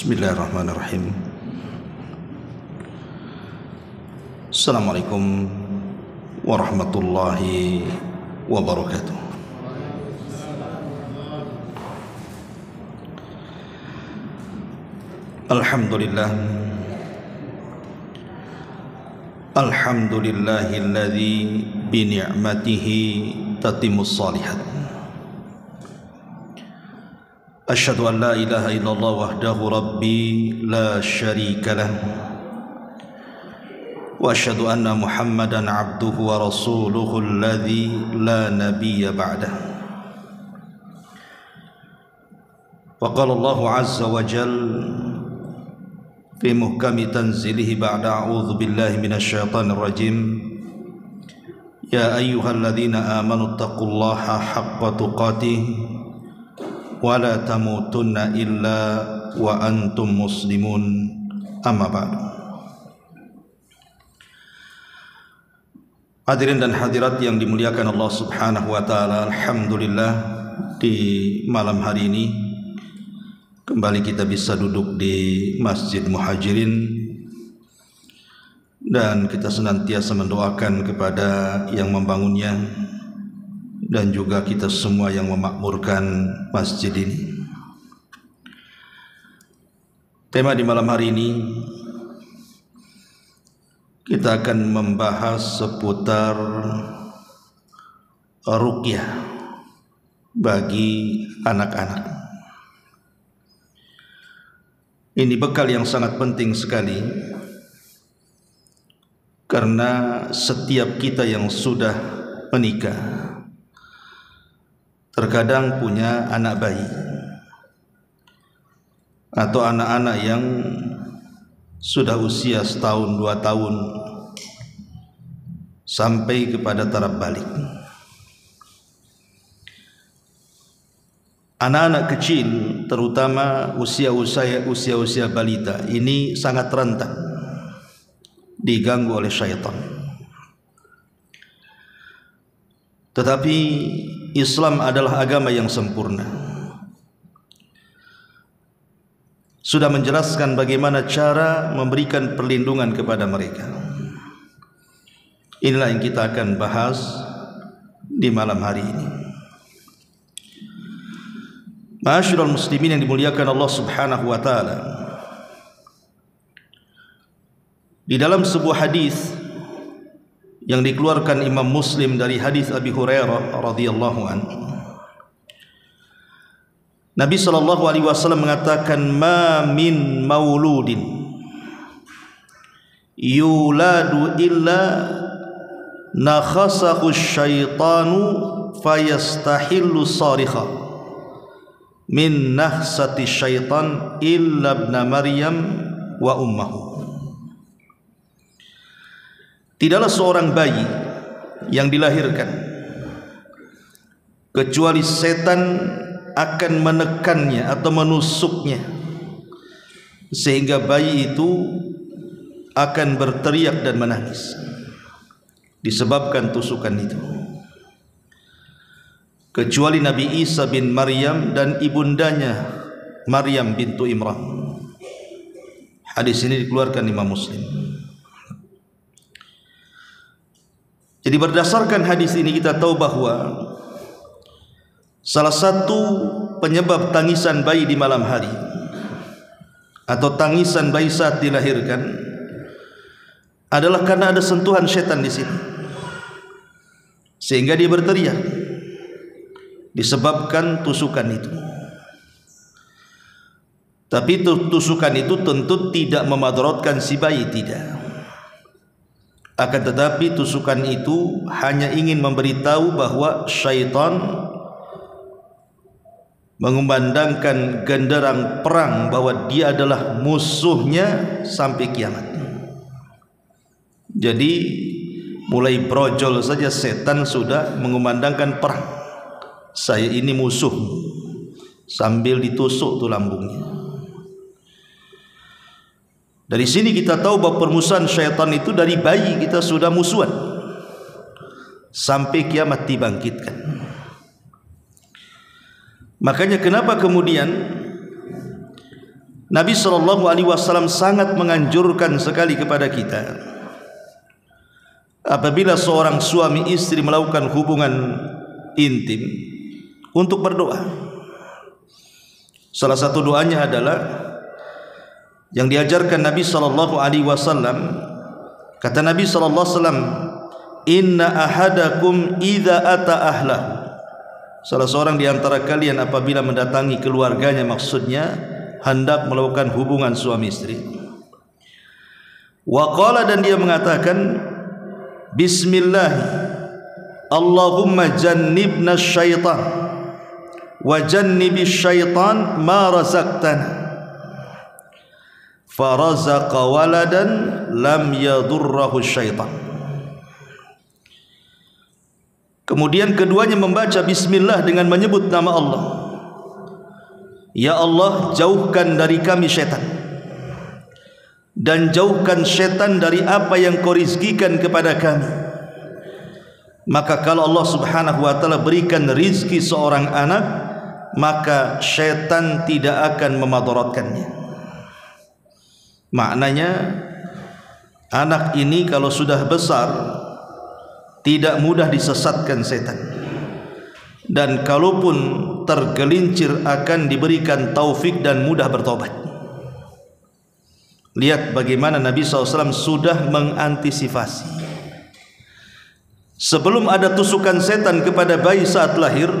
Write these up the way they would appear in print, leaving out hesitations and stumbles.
Bismillahirrahmanirrahim. Assalamualaikum warahmatullahi wabarakatuh. Alhamdulillah. Alhamdulillahilladzi bi ni'matihi tatimmus shalihat. Asyhadu an la ilaha illallah wahdahu rabbi la syarika lah. Wa asyhadu anna Muhammadan abduhu wa rasuluhu alladzi la nabiyya ba'dah. Wa qala Allah azza wa jalla fi muhkami tanzilihi ba'da a'udzu billahi minasy syaithanir rajim. Ya ayyuhalladzina amanu taqullaha haqqa tuqatih wa la tamutunna illa wa antum muslimun. Amma ba'du. Hadirin dan hadirat yang dimuliakan Allah Subhanahu wa taala, alhamdulillah di malam hari ini kembali kita bisa duduk di Masjid Muhajirin dan kita senantiasa mendoakan kepada yang membangunnya dan juga kita semua yang memakmurkan masjid ini. Tema di malam hari ini kita akan membahas seputar ruqyah bagi anak-anak. Ini bekal yang sangat penting sekali karena setiap kita yang sudah menikah terkadang punya anak bayi atau anak-anak yang sudah usia setahun, 2 tahun sampai kepada taraf balik. Anak-anak kecil terutama usia balita ini sangat rentan diganggu oleh syaitan. Tetapi Islam adalah agama yang sempurna. Sudah menjelaskan bagaimana cara memberikan perlindungan kepada mereka. Inilah yang kita akan bahas di malam hari ini. Ma'asyiral muslimin yang dimuliakan Allah Subhanahu wa taala. Di dalam sebuah hadis yang dikeluarkan Imam Muslim dari hadis Abi Hurairah radhiyallahu anhu, Nabi sallallahu alaihi wasallam mengatakan, "Ma min mauludin yuladu illa nakhasahu syaitanu fayastahillu sarikha min nahsati syaitan illa ibna Maryam wa ummahu." Tidaklah seorang bayi yang dilahirkan kecuali setan akan menekannya atau menusuknya sehingga bayi itu akan berteriak dan menangis disebabkan tusukan itu, kecuali Nabi Isa bin Maryam dan ibundanya Maryam bintu Imran. Hadis ini dikeluarkan Imam Muslim. Jadi berdasarkan hadis ini kita tahu bahwa salah satu penyebab tangisan bayi di malam hari atau tangisan bayi saat dilahirkan adalah karena ada sentuhan syaitan di sini, sehingga dia berteriak disebabkan tusukan itu. Tapi tusukan itu tentu tidak memadaratkan si bayi, tidak. Akan tetapi tusukan itu hanya ingin memberitahu bahwa syaitan mengumandangkan genderang perang bahwa dia adalah musuhnya sampai kiamat. Jadi mulai brojol saja setan sudah mengumandangkan perang. Saya ini musuh, sambil ditusuk tuh lambungnya. Dari sini kita tahu bahwa permusuhan syaitan itu dari bayi kita sudah musuhan sampai kiamat dibangkitkan. Makanya kenapa kemudian Nabi SAW sangat menganjurkan sekali kepada kita apabila seorang suami istri melakukan hubungan intim untuk berdoa. Salah satu doanya adalah yang diajarkan Nabi SAW. Kata Nabi SAW, inna ahadakum idza ata ahlahu, salah seorang di antara kalian apabila mendatangi keluarganya, maksudnya hendak melakukan hubungan suami istri, wa qala, dan dia mengatakan bismillah Allahumma jannibna syaitan wa jannibish syaitan ma razaqtana, farazaqa waladan lam yadurrahu syaitan. Kemudian keduanya membaca bismillah dengan menyebut nama Allah. Ya Allah, jauhkan dari kami syaitan, dan jauhkan syaitan dari apa yang kau rizkikan kepada kami. Maka kalau Allah Subhanahu wa ta'ala berikan rizki seorang anak, maka syaitan tidak akan memadaratkannya. Maknanya anak ini kalau sudah besar tidak mudah disesatkan setan, dan kalaupun tergelincir akan diberikan taufik dan mudah bertobat. Lihat bagaimana Nabi SAW sudah mengantisipasi. Sebelum ada tusukan setan kepada bayi saat lahir,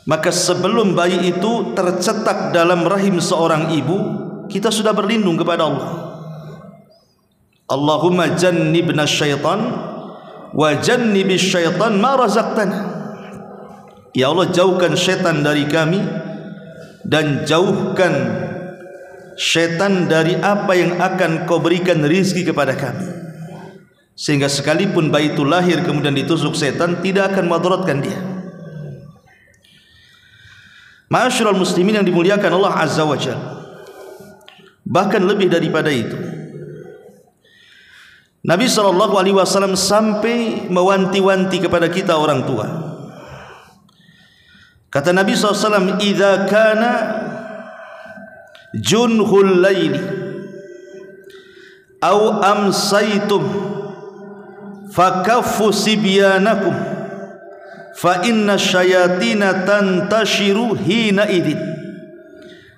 maka sebelum bayi itu tercetak dalam rahim seorang ibu, kita sudah berlindung kepada Allah. Allahumma jannibna syaitan wa jannibish syaitan ma razaqtana. Ya Allah, jauhkan syaitan dari kami dan jauhkan syaitan dari apa yang akan kau berikan rizki kepada kami, sehingga sekalipun bayi itu lahir kemudian ditusuk setan tidak akan madaratkan dia. Ma'asyiral muslimin yang dimuliakan Allah Azza wa Jalla, bahkan lebih daripada itu, Nabi SAW sampai mewanti-wanti kepada kita orang tua. Kata Nabi SAW, idza kana junhul laili aw amsaytum fakaffu sibyanakum fa inna syayatina tantashiru hina idin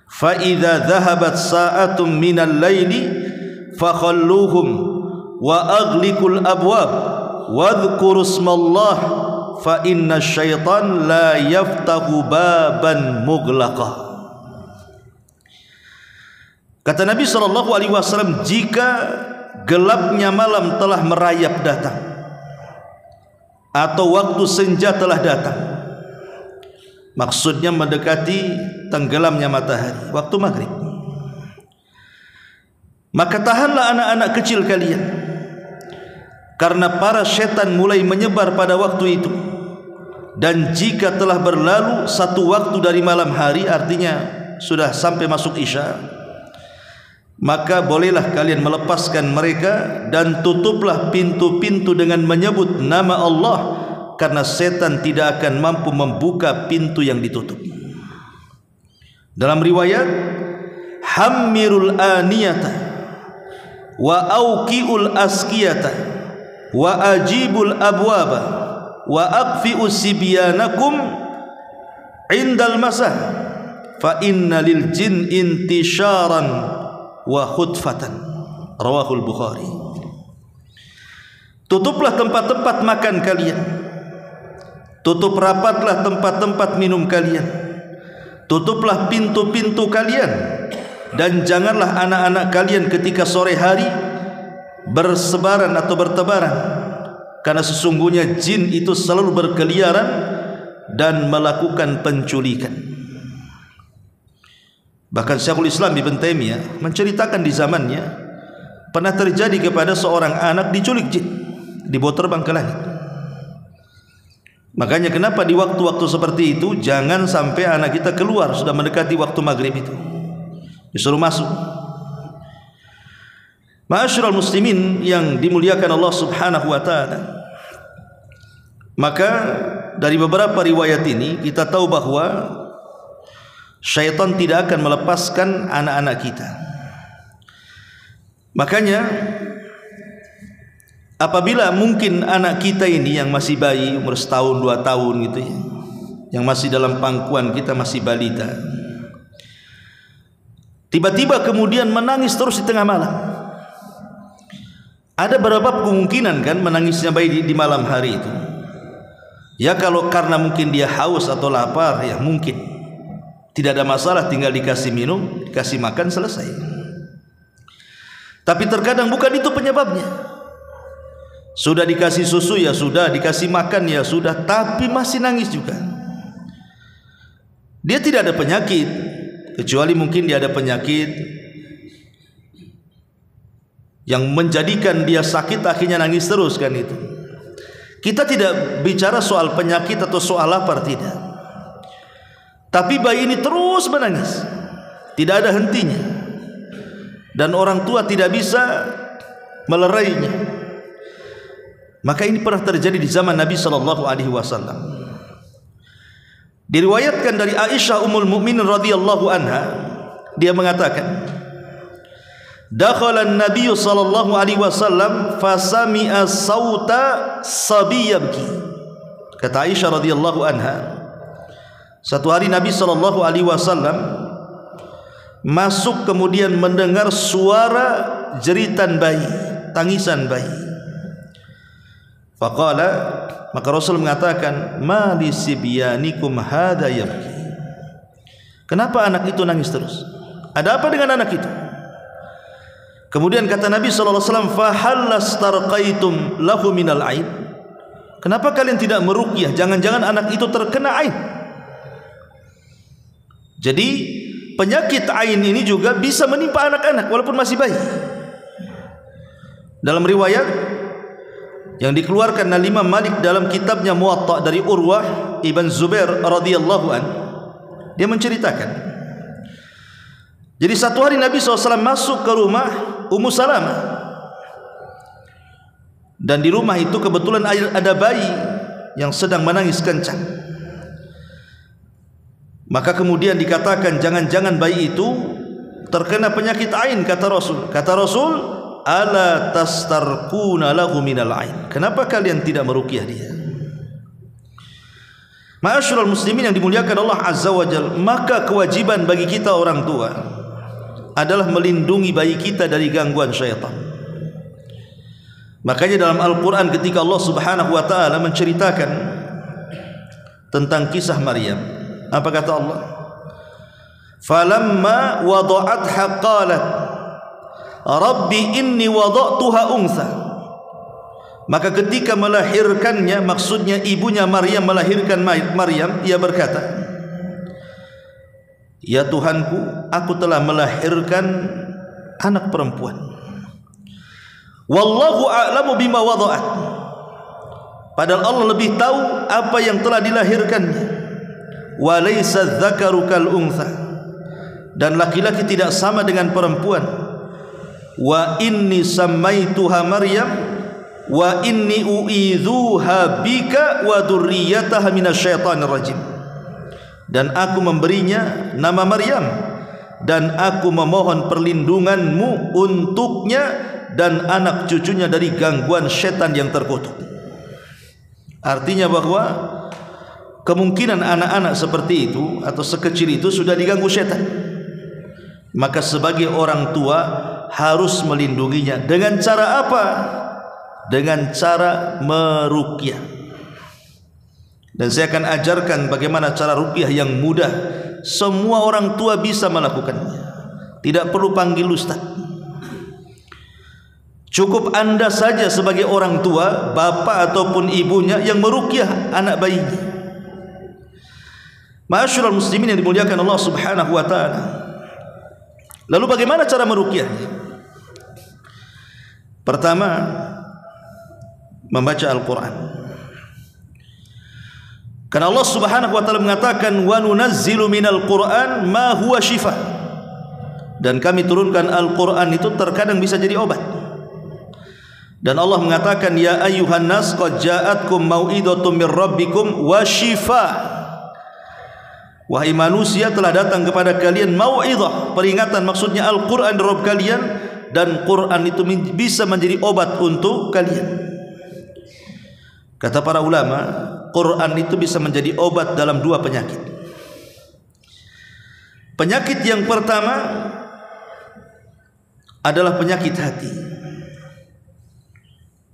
fa idza dhahabat sa'atun minal laili fakhalluhum wa aghliqul abwab wadhkuru ismallah fa inna syaitan la yaftahu baban mughlaqa. Kata Nabi SAW, jika gelapnya malam telah merayap datang atau waktu senja telah datang, maksudnya mendekati tenggelamnya matahari, waktu maghrib, maka tahanlah anak-anak kecil kalian, karena para syaitan mulai menyebar pada waktu itu. Dan jika telah berlalu satu waktu dari malam hari, artinya sudah sampai masuk isya, maka bolehlah kalian melepaskan mereka dan tutuplah pintu-pintu dengan menyebut nama Allah, karena setan tidak akan mampu membuka pintu yang ditutup. Dalam riwayat, hammirul aniyata wa auqiul askiyata wa ajibul abwaba wa aqfi'u sibyanakum indal masah fa inna lil jin intisharan wa khutfatan, rawahul Bukhari. Tutuplah tempat-tempat makan kalian, tutup rapatlah tempat-tempat minum kalian, tutuplah pintu-pintu kalian, dan janganlah anak-anak kalian ketika sore hari bersebaran atau bertebaran, karena sesungguhnya jin itu selalu berkeliaran dan melakukan penculikan. Bahkan Syekhul Islam Ibn Taimiyah menceritakan di zamannya pernah terjadi kepada seorang anak diculik jin, dibawa terbang ke langit. Makanya kenapa di waktu-waktu seperti itu jangan sampai anak kita keluar sudah mendekati waktu maghrib itu, disuruh masuk. Ma'asyiral muslimin yang dimuliakan Allah Subhanahu wa ta'ala, maka dari beberapa riwayat ini kita tahu bahwa syaitan tidak akan melepaskan anak-anak kita. Makanya apabila mungkin anak kita ini yang masih bayi, umur setahun 2 tahun gitu ya, yang masih dalam pangkuan kita, masih balita, tiba-tiba kemudian menangis terus di tengah malam. Ada berapa kemungkinan kan menangisnya bayi di malam hari itu? Ya kalau karena mungkin dia haus atau lapar, ya mungkin. Tidak ada masalah, tinggal dikasih minum, dikasih makan, selesai. Tapi terkadang bukan itu penyebabnya. Sudah dikasih susu ya sudah, dikasih makan ya sudah, tapi masih nangis juga. Dia tidak ada penyakit, kecuali mungkin dia ada penyakit yang menjadikan dia sakit akhirnya nangis terus kan itu. Kita tidak bicara soal penyakit atau soal lapar, tidak. Tapi bayi ini terus menangis, tidak ada hentinya, dan orang tua tidak bisa melerainya. Maka ini pernah terjadi di zaman Nabi SAW. Diriwayatkan dari Aisyah Ummul Mukminin radhiyallahu anha, dia mengatakan, dakhala an-nabiy sallallahu alaihi wasallam fasami'a sauta sabiy yabki. Kata Aisyah radhiyallahu anha, satu hari Nabi sallallahu alaihi wasallam masuk kemudian mendengar suara jeritan bayi, tangisan bayi. Faqala, maka Rasul mengatakan, ma li sibyanikum hadza yabki. Kenapa anak itu nangis terus? Ada apa dengan anak itu? Kemudian kata Nabi SAW, fahallastarqaitum lahu minal ain. Kenapa kalian tidak meruqyah? Jangan-jangan anak itu terkena ain. Jadi penyakit ain ini juga bisa menimpa anak-anak walaupun masih bayi. Dalam riwayat yang dikeluarkan oleh Imam Malik dalam kitabnya Muwatta dari Urwah ibn Zubair radhiyallahu an, dia menceritakan, jadi satu hari Nabi SAW masuk ke rumah Ummu Salamah, dan di rumah itu kebetulan ada bayi yang sedang menangis kencang. Maka kemudian dikatakan, jangan-jangan bayi itu terkena penyakit ain. Kata Rasul, ala tastarquna lahu minal ain. Kenapa kalian tidak meruqyah dia? Ma'asyiral muslimin yang dimuliakan Allah Azza wa Jalla, maka kewajiban bagi kita orang tua adalah melindungi bayi kita dari gangguan syaitan. Makanya dalam Al-Quran ketika Allah Subhanahu wa ta'ala menceritakan tentang kisah Maryam, apa kata Allah? Falamma wada'atha qalat Rabbi inni wada'tuha untha. Maka ketika melahirkannya, maksudnya ibunya Maryam melahirkan Maryam, ia berkata, ya Tuhanku, aku telah melahirkan anak perempuan. Wallahu a'lamu bima wada'at. Padahal Allah lebih tahu apa yang telah dilahirkannya. Wa laysa dzakaru kal untha. Dan laki-laki tidak sama dengan perempuan. Wa inni sammaituha Maryam wa inni u'idzuha bika wa dzurriyyataha minasyaitonir rajim. Dan aku memberinya nama Maryam, dan aku memohon perlindunganmu untuknya dan anak cucunya dari gangguan setan yang terkutuk. Artinya bahwa kemungkinan anak-anak seperti itu atau sekecil itu sudah diganggu setan. Maka sebagai orang tua harus melindunginya. Dengan cara apa? Dengan cara meruqyah. Dan saya akan ajarkan bagaimana cara ruqyah yang mudah. Semua orang tua bisa melakukannya. Tidak perlu panggil ustaz. Cukup anda saja sebagai orang tua, bapak ataupun ibunya, yang meruqyah anak bayinya. Ma'asyiral muslimin yang dimuliakan Allah Subhanahu wa ta'ala. Lalu bagaimana cara meruqyahnya? Pertama, membaca Al-Quran. Karena Allah Subhanahu wa ta'ala mengatakan, wa nunazzilu minal Qur'an ma huwa shifa. Dan kami turunkan Al-Quran itu terkadang bisa jadi obat. Dan Allah mengatakan, ya ayyuhan nas qad ja'atkum mau'idatum mir rabbikum wa shifa. Wahai manusia, telah datang kepada kalian mau'izah, peringatan, maksudnya Al-Quran dari Rabb kalian, dan Quran itu bisa menjadi obat untuk kalian. Kata para ulama, Quran itu bisa menjadi obat dalam dua penyakit. Penyakit yang pertama adalah penyakit hati.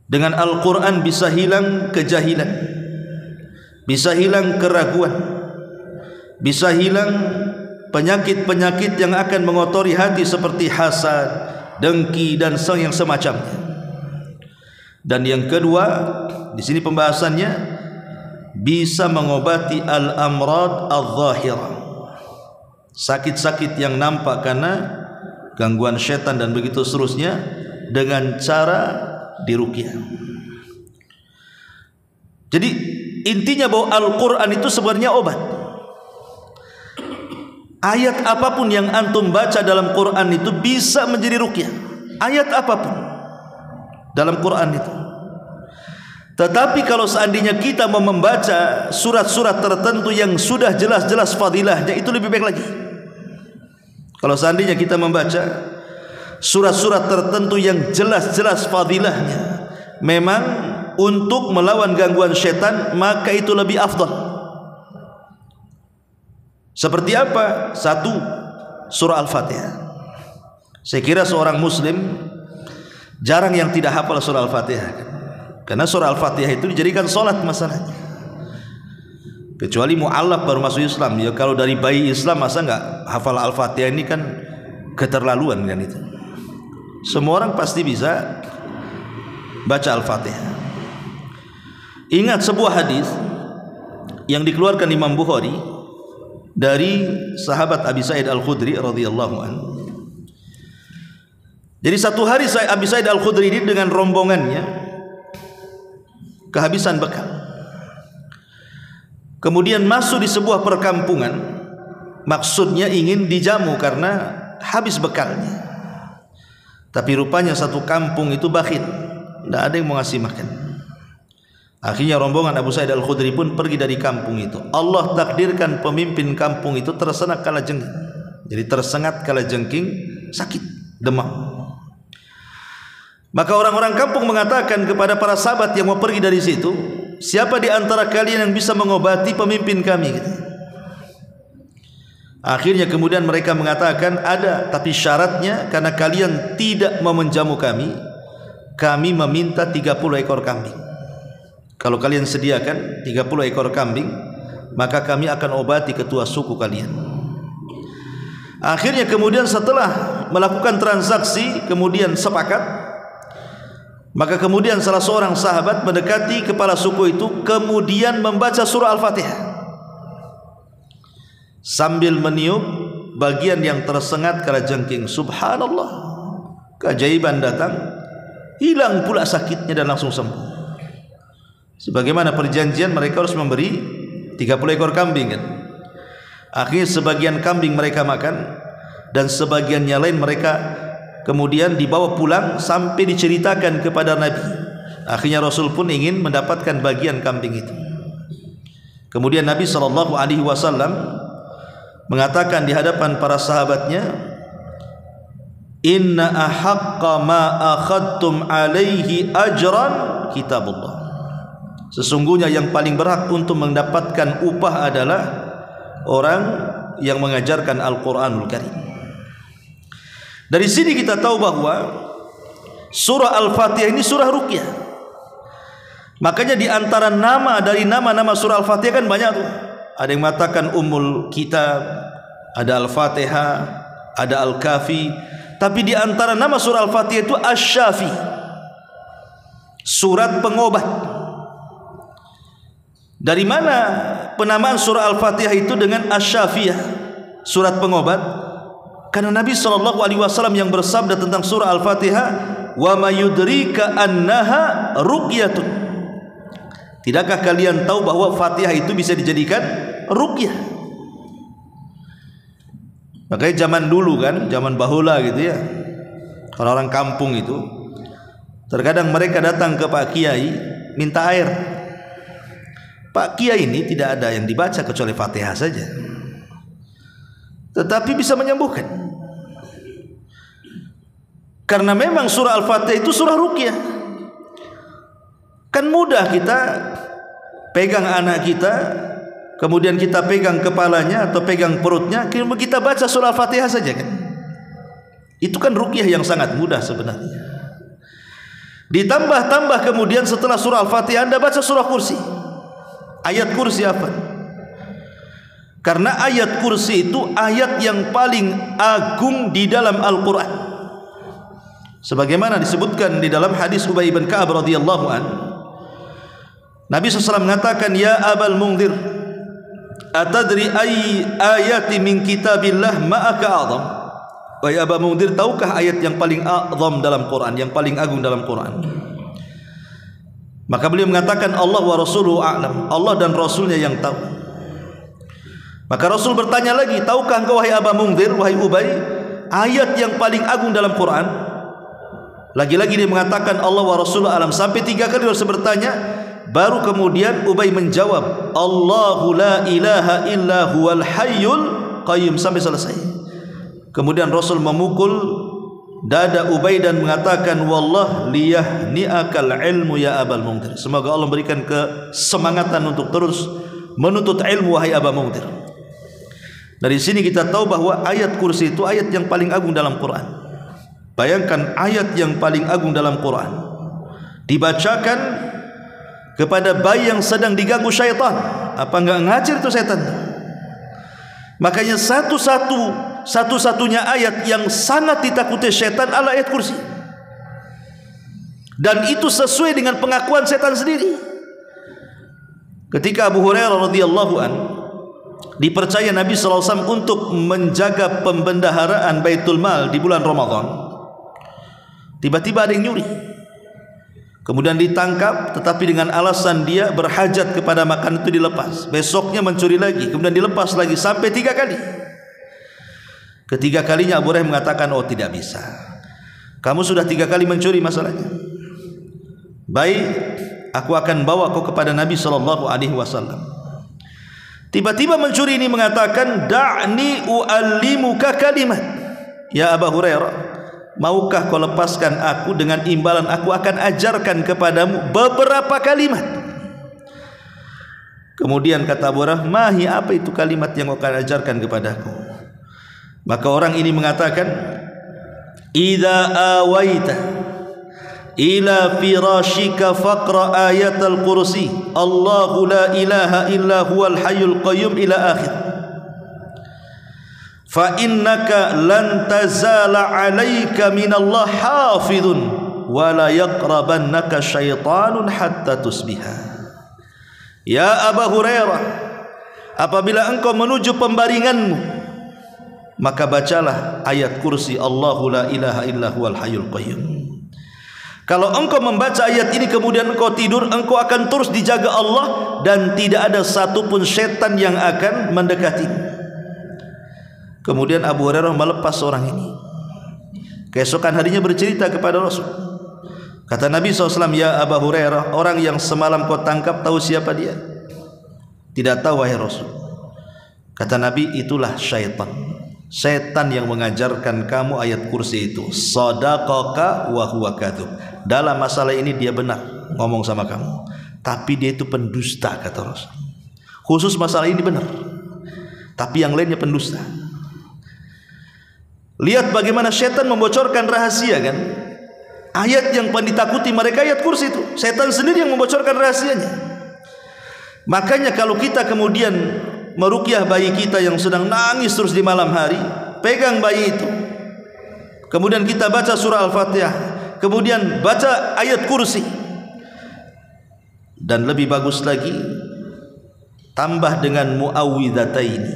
Dengan Al-Quran bisa hilang kejahilan, bisa hilang keraguan, bisa hilang penyakit-penyakit yang akan mengotori hati seperti hasad, dengki, dan yang semacamnya. Dan yang kedua, di sini pembahasannya, bisa mengobati al-amrad al-zahirah, sakit-sakit yang nampak karena gangguan setan dan begitu seterusnya, dengan cara diruqyah. Jadi intinya bahwa Al-Quran itu sebenarnya obat. Ayat apapun yang antum baca dalam Quran itu bisa menjadi ruqyah. Ayat apapun dalam Quran itu. Tetapi kalau seandainya kita mau membaca surat-surat tertentu yang sudah jelas-jelas fadilahnya, itu lebih baik lagi. Kalau seandainya kita membaca surat-surat tertentu yang jelas-jelas fadilahnya memang untuk melawan gangguan syaitan, maka itu lebih afdal. Seperti apa? Satu, surah Al-Fatihah. Saya kira seorang muslim jarang yang tidak hafal surah Al-Fatihah, karena surah Al-Fatihah itu dijadikan solat masalahnya. Kecuali mu'allaf baru masuk Islam. Ya kalau dari bayi Islam masa enggak hafal Al-Fatihah, ini kan keterlaluan kan itu. Semua orang pasti bisa baca Al-Fatihah. Ingat sebuah hadis yang dikeluarkan Imam Bukhari dari sahabat Abi Sa'id Al-Khudri radhiyallahu anhu. Jadi satu hari Abi Sa'id Al-Khudri ini dengan rombongannya kehabisan bekal. Kemudian masuk di sebuah perkampungan, maksudnya ingin dijamu karena habis bekalnya. Tapi rupanya satu kampung itu bakhil, tidak ada yang mau ngasih makan. Akhirnya rombongan Abu Sa'id Al-Khudri pun pergi dari kampung itu. Allah takdirkan pemimpin kampung itu tersengat kalajengking. Jadi tersengat kalajengking, sakit, demam. Maka orang-orang kampung mengatakan kepada para sahabat yang mau pergi dari situ, siapa di antara kalian yang bisa mengobati pemimpin kami? Akhirnya kemudian mereka mengatakan, ada, tapi syaratnya karena kalian tidak mau menjamu kami meminta 30 ekor kambing. Kalau kalian sediakan 30 ekor kambing, maka kami akan obati ketua suku kalian. Akhirnya kemudian setelah melakukan transaksi, kemudian sepakat, maka kemudian salah seorang sahabat mendekati kepala suku itu, kemudian membaca surah Al-Fatihah sambil meniup bagian yang tersengat kalajengking. Subhanallah, keajaiban datang, hilang pula sakitnya dan langsung sembuh. Sebagaimana perjanjian mereka harus memberi 30 ekor kambing kan. Akhirnya sebagian kambing mereka makan, dan sebagiannya lain mereka kemudian dibawa pulang sampai diceritakan kepada Nabi. Akhirnya Rasul pun ingin mendapatkan bagian kambing itu. Kemudian Nabi SAW mengatakan di hadapan para sahabatnya, inna ahaqqa ma akhadtum alaihi ajran kitabullah. Sesungguhnya yang paling berhak untuk mendapatkan upah adalah orang yang mengajarkan Al-Quranul Karim. Dari sini kita tahu bahwa surah Al-Fatihah ini surah ruqyah. Makanya di antara nama dari nama-nama surah Al-Fatihah kan banyak tuh. Ada yang mengatakan Ummul Kitab, ada Al-Fatihah, ada Al-Kafi. Tapi di antara nama surah Al-Fatihah itu Asy-Syafi, surat pengobat. Dari mana penamaan surah Al-Fatihah itu dengan Asy-Syafiyah, surat pengobat? Karena Nabi SAW yang bersabda tentang surah Al-Fatihah, wa mayudrika annaha ruqyatun. Tidakkah kalian tahu bahwa Fatihah itu bisa dijadikan ruqyah? Makanya zaman dulu kan, zaman bahula gitu ya, orang-orang kampung itu terkadang mereka datang ke Pak Kiai minta air. Pak Kiai ini tidak ada yang dibaca kecuali Fatihah saja. tetapi bisa menyembuhkan. Karena memang surah Al-Fatihah itu surah ruqyah. Kan mudah kita pegang anak kita, kemudian kita pegang kepalanya atau pegang perutnya, kita baca surah Al-Fatihah saja kan. Itu kan ruqyah yang sangat mudah sebenarnya. Ditambah-tambah kemudian setelah surah Al-Fatihah Anda baca surah Kursi. Ayat Kursi apa? Karena ayat Kursi itu ayat yang paling agung di dalam Al-Quran. Sebagaimana disebutkan di dalam hadis Ubay bin Ka'ab radhiyallahu an, Nabi SAW mengatakan, ya Abal Mundhir, atadri ay ayati min kitabillah ma'aka a'zam. Wahai Aba Mundhir, tahukah ayat yang paling a'zam dalam Quran, yang paling agung dalam Quran? Maka beliau mengatakan, Allah wa rasuluhu a'lam, Allah dan Rasulnya yang tahu. Maka Rasul bertanya lagi, tahukah engkau wahai Aba Mundhir, wahai Ubay, ayat yang paling agung dalam Quran? Lagi-lagi dia mengatakan Allah wa rasuluhu a'lam. Sampai 3 kali Rasul bertanya, baru kemudian Ubay menjawab, Allahu la ilaha illa huwal hayyul qayyum, sampai selesai. Kemudian Rasul memukul dada Ubay dan mengatakan, wallah liyahni'akal ilmu ya Abal Mundhir, semoga Allah berikan kesemangatan untuk terus menuntut ilmu wahai Aba Mundhir. Dari sini kita tahu bahwa ayat Kursi itu ayat yang paling agung dalam Quran. Bayangkan ayat yang paling agung dalam Quran dibacakan kepada bayi yang sedang diganggu syaitan. Apa enggak ngacir itu setan? Makanya satu-satunya ayat yang sangat ditakuti syaitan adalah ayat Kursi. Dan itu sesuai dengan pengakuan setan sendiri. Ketika Abu Hurairah radhiyallahu an dipercaya Nabi SAW untuk menjaga pembendaharaan Baitul Mal di bulan Ramadan, tiba-tiba ada yang nyuri, kemudian ditangkap, tetapi dengan alasan dia berhajat kepada makan itu dilepas. Besoknya mencuri lagi, kemudian dilepas lagi, sampai 3 kali. Ketiga kalinya Abu Hurairah mengatakan, oh tidak bisa, kamu sudah 3 kali mencuri masalahnya. Baik, aku akan bawa kau kepada Nabi SAW. Tiba-tiba mencuri ini mengatakan, da'ni u'allimuka kalimat. Ya Abu Hurairah, maukah kau lepaskan aku, dengan imbalan aku akan ajarkan kepadamu beberapa kalimat. Kemudian kata Abu Hurairah, mahi, apa itu kalimat yang kau akan ajarkan kepadaku? Maka orang ini mengatakan, idza awaita ila firashika faqra ayatal kursi, Allahu la ilaha illa huwal hayyul qayyum ila akhir. Fa innaka lan tazala 'alaika minallah hafizun wa la yaqrabannaka syaitanun hatta tusbiha. Ya Abu Hurairah, apabila engkau menuju pembaringanmu, maka bacalah ayat Kursi, Allahu la ilaha illa huwal hayyul qayyum. Kalau engkau membaca ayat ini kemudian engkau tidur, engkau akan terus dijaga Allah dan tidak ada satupun setan yang akan mendekati. Kemudian Abu Hurairah melepas orang ini. Keesokan harinya bercerita kepada Rasul. Kata Nabi SAW, ya Abu Hurairah, orang yang semalam kau tangkap tahu siapa dia? Tidak tahu wahai Rasul. Kata Nabi, itulah syaitan. Setan yang mengajarkan kamu ayat Kursi itu. Sadaqaka wa huwa kadzub. Dalam masalah ini dia benar ngomong sama kamu, tapi dia itu pendusta, kata Rasul. Khusus masalah ini benar, tapi yang lainnya pendusta. Lihat bagaimana setan membocorkan rahasia kan. Ayat yang paling ditakuti mereka ayat Kursi itu. Setan sendiri yang membocorkan rahasianya. Makanya kalau kita kemudian meruqyah bayi kita yang sedang nangis terus di malam hari, pegang bayi itu, kemudian kita baca surah Al-Fatihah, kemudian baca ayat Kursi, dan lebih bagus lagi tambah dengan muawwidhataini,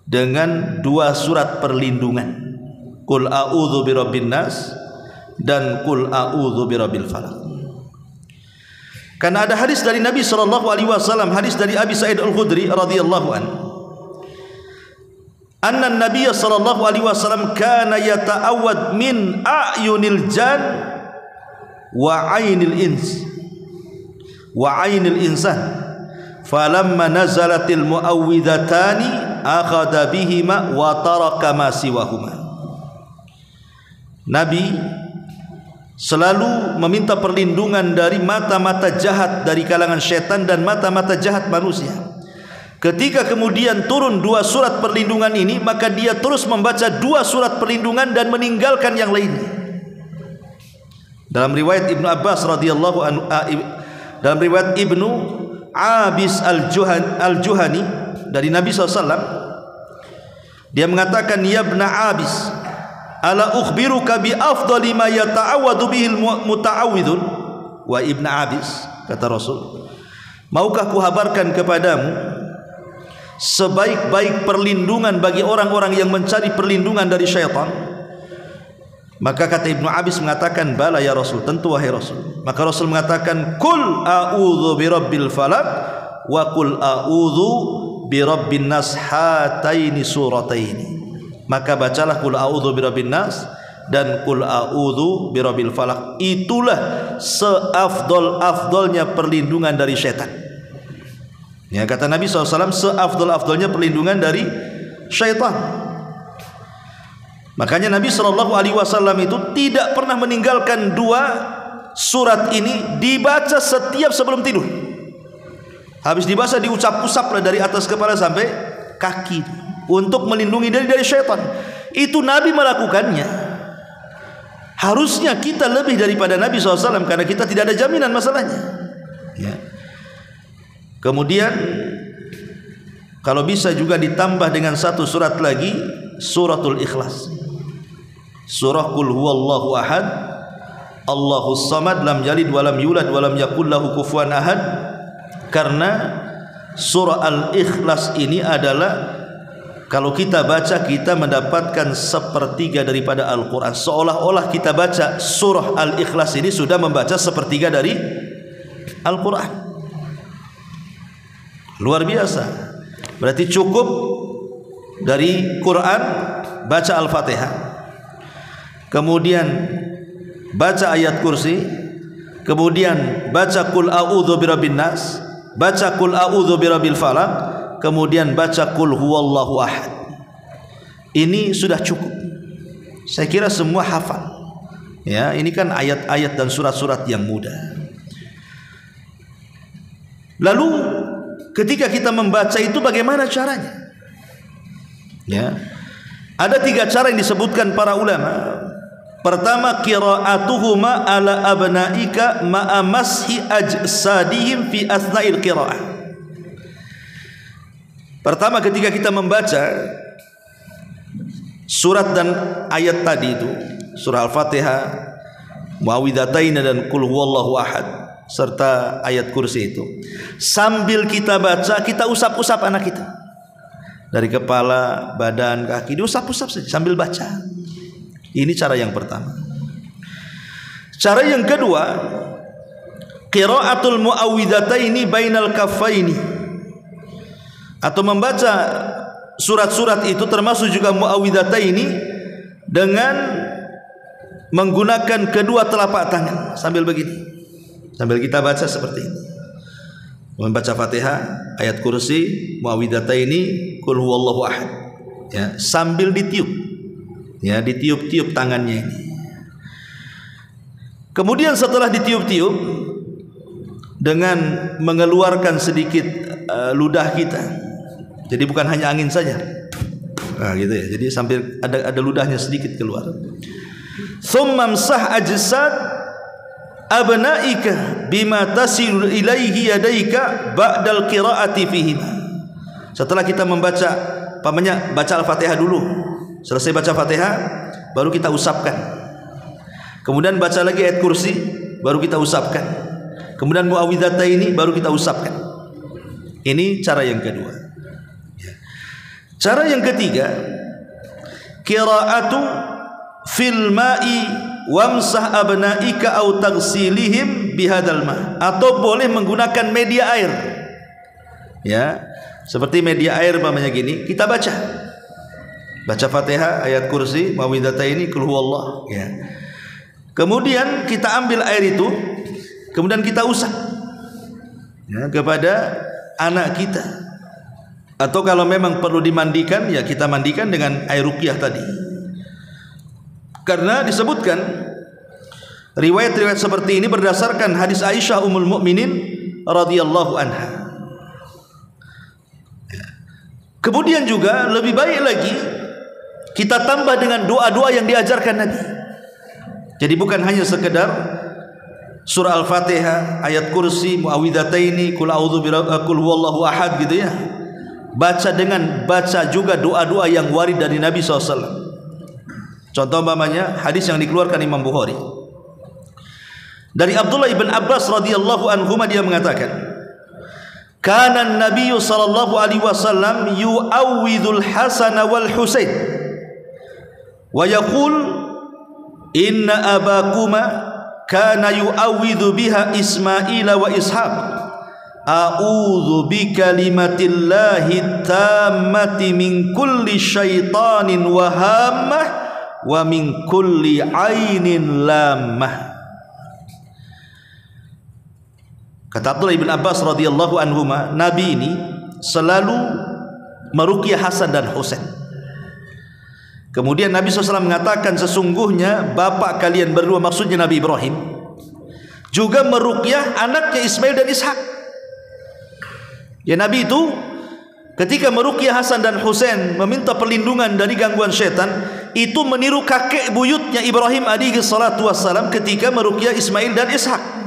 dengan 2 surat perlindungan, Qul a'udzu birabbin nas dan Qul a'udzu birabbil falaq. Karena ada hadis dari Nabi SAW, hadis dari Abi Sa'id Al-Khudri radhiyallahu anhu, anna Nabi SAW kana yata'awwad min a'yunil jan wa 'ainil ins wa 'ainil insan, falamma nazalatil muawwidhatani akhadha bihima wa taraka ma siwahuma. Nabi selalu meminta perlindungan dari mata-mata jahat dari kalangan syaitan dan mata-mata jahat manusia. Ketika kemudian turun 2 surat perlindungan ini, maka dia terus membaca 2 surat perlindungan dan meninggalkan yang lainnya. Dalam riwayat Ibnu Abbas radhiyallahu anhu, dalam riwayat Ibnu Abis al-Juhani dari Nabi SAW, dia mengatakan, ya ibn Abis, ala ukhbiruka bi afdali ma yata'awwadu bihil muta'awwidun. Wa ibn Abis, kata Rasul, maukah kuhabarkan kepadamu sebaik-baik perlindungan bagi orang-orang yang mencari perlindungan dari syaitan? Maka kata Ibnu Abis mengatakan, bala ya Rasul, tentu wahai Rasul. Maka Rasul mengatakan, kul a'udzu birabbil falaq wa kul a'udzu birabbin nas hataini surataini. Maka bacalah kul a'udzu birabbin nas dan kul a'udzu birabbil falaq. Itulah seafdol-afdolnya perlindungan dari syaitan. Ya, kata Nabi SAW, seafdol-afdolnya perlindungan dari syaitan. Makanya Nabi SAW itu tidak pernah meninggalkan 2 surat ini dibaca setiap sebelum tidur. Habis dibaca diucap-ucap dari atas kepala sampai kaki untuk melindungi dari syaitan. Itu Nabi melakukannya. Harusnya kita lebih daripada Nabi SAW karena kita tidak ada jaminan masalahnya. Ya. Kemudian kalau bisa juga ditambah dengan 1 surat lagi, suratul Ikhlas. Surah Qul huwallahu ahad, Allahus samad, lam yalid walam yulad walam yakul lahu kufuwan ahad. Karena surah Al-Ikhlas ini adalah, kalau kita baca, kita mendapatkan 1/3 daripada Al-Quran. Seolah-olah kita baca surah Al-Ikhlas ini sudah membaca 1/3 dari Al-Quran. Luar biasa. Berarti cukup dari Quran baca Al-Fatihah, kemudian baca ayat kursi, kemudian baca Qul a'udzu birabbin nas, baca Qul a'udzu birabbil falaq, kemudian baca Qul huwallahu ahad. Ini sudah cukup. Saya kira semua hafal. Ya, ini kan ayat-ayat dan surat-surat yang mudah. Lalu ketika kita membaca itu bagaimana caranya? Ya. Ada 3 cara yang disebutkan para ulama. Pertama, qira'atuhuma ala abnaika ma'a mashi ajsadihim fi asna'il qira'ah. Pertama, ketika kita membaca surat dan ayat tadi itu, surah Al-Fatihah, Muawwidzatain dan Qul huwallahu ahad serta ayat kursi itu, sambil kita baca, kita usap-usap anak kita dari kepala, badan, kaki, diusap-usap saja sambil baca. Ini cara yang pertama. Cara yang kedua, qiraatul muawwidataini bainal kaffaini, atau membaca surat-surat itu termasuk juga muawwidataini dengan menggunakan kedua telapak tangan sambil begini. Sambil kita baca seperti ini. Membaca Fatihah, ayat kursi, muawwidataini, Qul huwallahu ahad. Ya, sambil ditiup. Ya, ditiup-tiup tangannya ini. Kemudian setelah ditiup-tiup dengan mengeluarkan sedikit ludah kita. Jadi bukan hanya angin saja. Nah, gitu ya. Jadi sambil ada ludahnya sedikit keluar. Tsumma amsah ajsad abnaika bima tasilu ilaihi yadaika ba'dal qiraati fihim. Setelah kita membaca, pamannya baca Al-Fatihah dulu. Selesai baca Fatihah, baru kita usapkan. Kemudian baca lagi ayat kursi, baru kita usapkan. Kemudian muawwidzatain ini baru kita usapkan. Ini cara yang kedua. Cara yang ketiga, qiraatu fil ma'i wamsah abnaika au taghsilihim bihadzal ma, atau boleh menggunakan media air. Ya, seperti media air umpamanya gini, kita baca Fatihah, ayat kursi, muawwidzatain, qul huwallah, ya. Kemudian kita ambil air itu, kemudian kita usap, ya, kepada anak kita. Atau kalau memang perlu dimandikan, ya kita mandikan dengan air ruqyah tadi. Karena disebutkan riwayat-riwayat seperti ini berdasarkan hadis Aisyah Ummul Mukminin radhiyallahu anha. Kemudian juga lebih baik lagi kita tambah dengan doa-doa yang diajarkan Nabi. Jadi bukan hanya sekedar surah Al-Fatihah, ayat kursi, muawwidhataini, qul a'udzu qul huwallahu ahad gitu ya. Baca juga doa-doa yang warid dari Nabi SAW. Contoh umpamanya hadis yang dikeluarkan Imam Bukhari dari Abdullah ibn Abbas radhiyallahu anhuma, dia mengatakan, kana an-nabiy sallallahu alaihi wasallam yu'awwidul Hasan wal Husain wa yaqul inna abakuma kana yu'awwidhu biha Ismail wa Ishaq a'udzu bikalimatillahi tammati min kulli syaitanin wa hammah wa min kulli ainin lammah. Kata Abdullah ibn Abbas radhiyallahu anhuma, Nabi ini selalu meruqyah Hasan dan Husain. Kemudian Nabi SAW mengatakan, sesungguhnya bapak kalian berdua, maksudnya Nabi Ibrahim, juga meruqyah anaknya Ismail dan Ishak. Ya, Nabi itu ketika meruqyah Hasan dan Husain, meminta perlindungan dari gangguan syaitan, itu meniru kakek buyutnya Ibrahim alaihi salatu wassalam ketika meruqyah Ismail dan Ishak.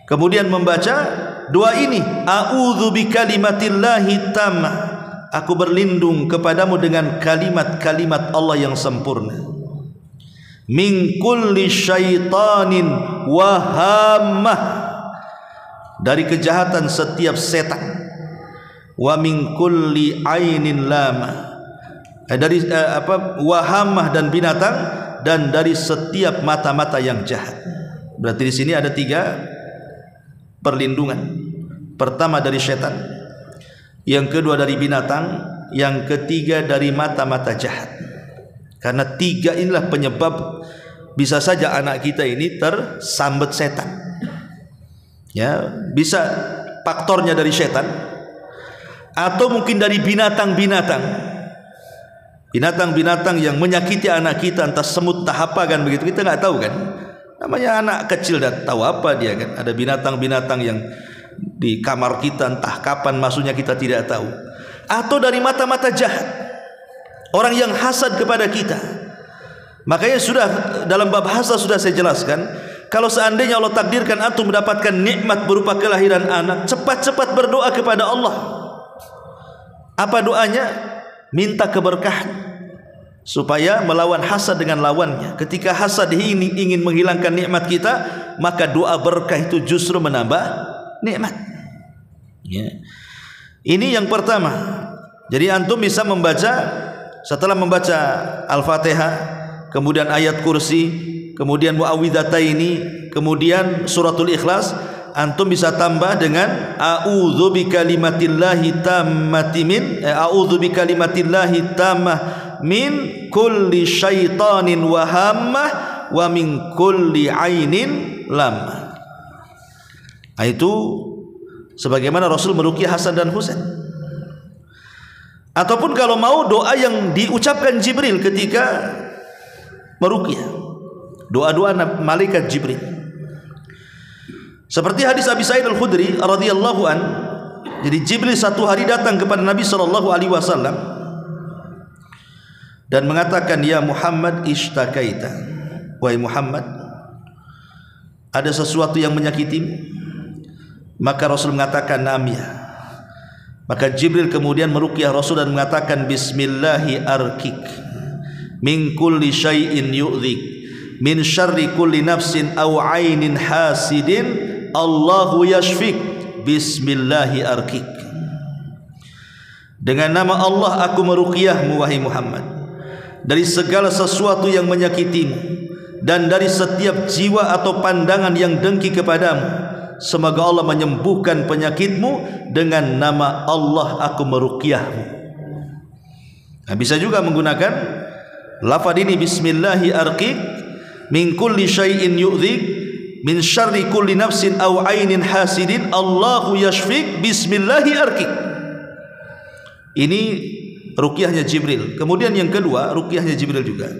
Kemudian membaca doa ini, a'udzu bikalimatillahi tammah, aku berlindung kepadamu dengan kalimat-kalimat Allah yang sempurna, min kulli syaitanin wa hammah, dari kejahatan setiap setan, wa min kulli ainin lama, dari wahamah dan binatang, dan dari setiap mata-mata yang jahat. Berarti di sini ada 3 perlindungan. Pertama dari setan, yang kedua dari binatang, yang ketiga dari mata-mata jahat. Karena 3 inilah penyebab bisa saja anak kita ini tersambet setan. Ya, bisa faktornya dari setan, atau mungkin dari binatang-binatang yang menyakiti anak kita, entah semut, entah apa kan begitu, kita nggak tahu kan. Namanya anak kecil, dan tahu apa dia kan. Ada binatang-binatang yang di kamar kita, entah kapan masuknya kita tidak tahu. Atau dari mata-mata jahat, orang yang hasad kepada kita. Makanya sudah dalam bab hasad sudah saya jelaskan, kalau seandainya Allah takdirkan antum mendapatkan nikmat berupa kelahiran anak, cepat-cepat berdoa kepada Allah. Apa doanya? Minta keberkahan supaya melawan hasad dengan lawannya. Ketika hasad ingin menghilangkan nikmat kita, maka doa berkah itu justru menambah nikmat. Ya. Ini yang pertama. Jadi antum bisa membaca, setelah membaca Al-Fatihah, kemudian ayat kursi, kemudian muawwidhataini, kemudian suratul Ikhlas, antum bisa tambah dengan a'udzu bikalimatillahi tammati min a'udzu bikalimatillahi tammah min kulli syaitanin wa hammah wa min kulli ainin lammah. Itu sebagaimana Rasul meruqyah Hasan dan Husain. Ataupun kalau mau doa yang diucapkan Jibril ketika meruqyah, doa-doa malaikat Jibril. Seperti hadis Abi Sa'id Al-Khudri radhiyallahu an, jadi Jibril satu hari datang kepada Nabi sallallahu alaihi wasallam dan mengatakan, ya Muhammad ishtakaita, wahai Muhammad, ada sesuatu yang menyakitimu? Maka Rasul mengatakan, naam ya. Maka Jibril kemudian meruqyah Rasul dan mengatakan, bismillahi arkik min kulli syai'in yu'dhik min syarri kulli nafsin aw ainin hasidin Allahu yashfik bismillahi arkik. Dengan nama Allah aku meruqyahmu wahai Muhammad dari segala sesuatu yang menyakitimu dan dari setiap jiwa atau pandangan yang dengki kepadamu. Semoga Allah menyembuhkan penyakitmu. Dengan nama Allah aku meruqyahmu. Nah, bisa juga menggunakan lafaz ini, bismillahi arqiq min kulli syai'in yu'dhik min syarri kulli nafsin aw ainin hasidin Allahu yashfik bismillahi arqiq. Ini ruqyahnya Jibril. Kemudian yang kedua, ruqyahnya Jibril juga.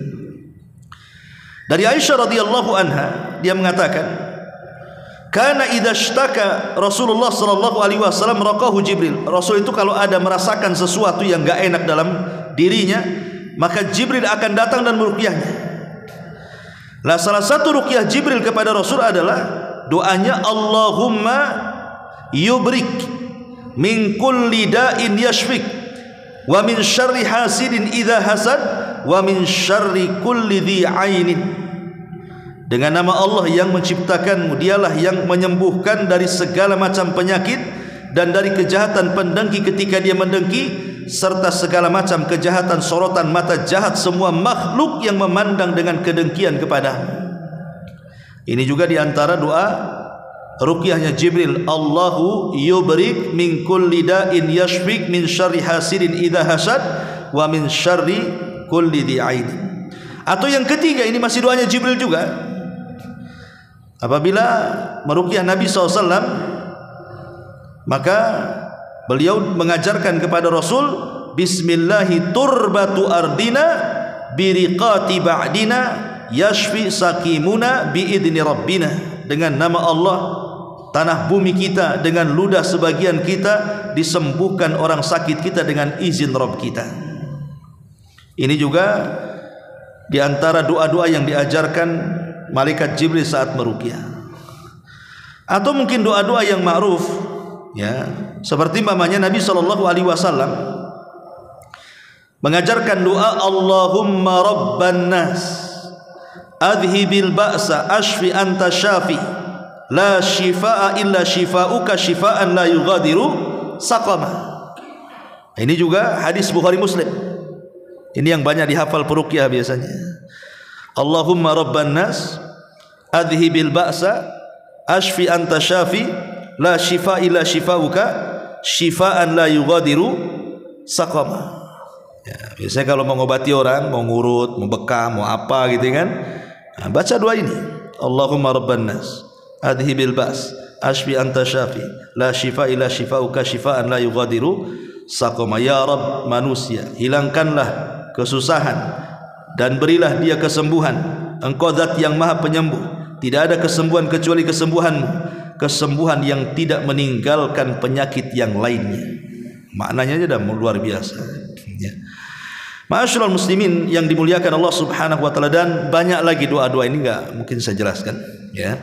Dari Aisyah radhiyallahu anha, dia mengatakan, "Kana idza ishtaka Rasulullah sallallahu alaihi wasallam raqahu Jibril." Rasul itu kalau ada merasakan sesuatu yang enggak enak dalam dirinya, maka Jibril akan datang dan meruqyahnya. Lah salah satu ruqyah Jibril kepada Rasul adalah doanya, Allahumma yubrik min kulli da'in yashfik wa min syarri hasidin idza hasad wa min syarri kulli dhi ainin. Dengan nama Allah yang menciptakanmu, dialah yang menyembuhkan dari segala macam penyakit dan dari kejahatan pendengki ketika dia mendengki, serta segala macam kejahatan sorotan mata jahat semua makhluk yang memandang dengan kedengkian kepadamu. Ini juga diantara doa ruqyahnya Jibril, Allahu yubrik min kulli da'in yashfik min syarri hasidin idza hasad wa min syarri kulli dhi ain. Atau yang ketiga, ini masih doanya Jibril juga. Apabila meruqyah Nabi SAW, maka beliau mengajarkan kepada Rasul, Bismillahi turbatu ardina biriqati ba'dina yashfi sakimuna biidni rabbina. Dengan nama Allah, tanah bumi kita dengan ludah sebagian kita disembuhkan orang sakit kita dengan izin Rabb kita. Ini juga diantara doa-doa yang diajarkan malaikat Jibril saat meruqyah. Atau mungkin doa-doa yang ma'ruf, ya, seperti mamanya Nabi SAW mengajarkan doa, Allahumma rabban nas adhibil ba'sa ashfi anta syafi la shifaa illa shifauka shifaan la yughadiru saqama. Ini juga hadis Bukhari Muslim. Ini yang banyak dihafal peruqyah biasanya. Allahumma rabban nas adhibil ba'sa ashfi anta syafi la shifa illa shifauka shifaan la yughadiru saqama. Ya, biasanya kalau mau mengobati orang, mau ngurut, mau bekam, mau apa gitu kan, nah, baca doa ini, Allahumma rabban nas adhibil ba's ashfi anta syafi la shifa illa shifauka shifaan la yughadiru saqama. Ya Rabb manusia, hilangkanlah kesusahan dan berilah dia kesembuhan. Engkau zat yang maha penyembuh, tidak ada kesembuhan kecuali kesembuhanmu, kesembuhan yang tidak meninggalkan penyakit yang lainnya. Maknanya sudah luar biasa, ya. Ma'asyiral muslimin yang dimuliakan Allah Subhanahu wa taala, dan banyak lagi doa-doa ini enggak mungkin saya jelaskan, ya.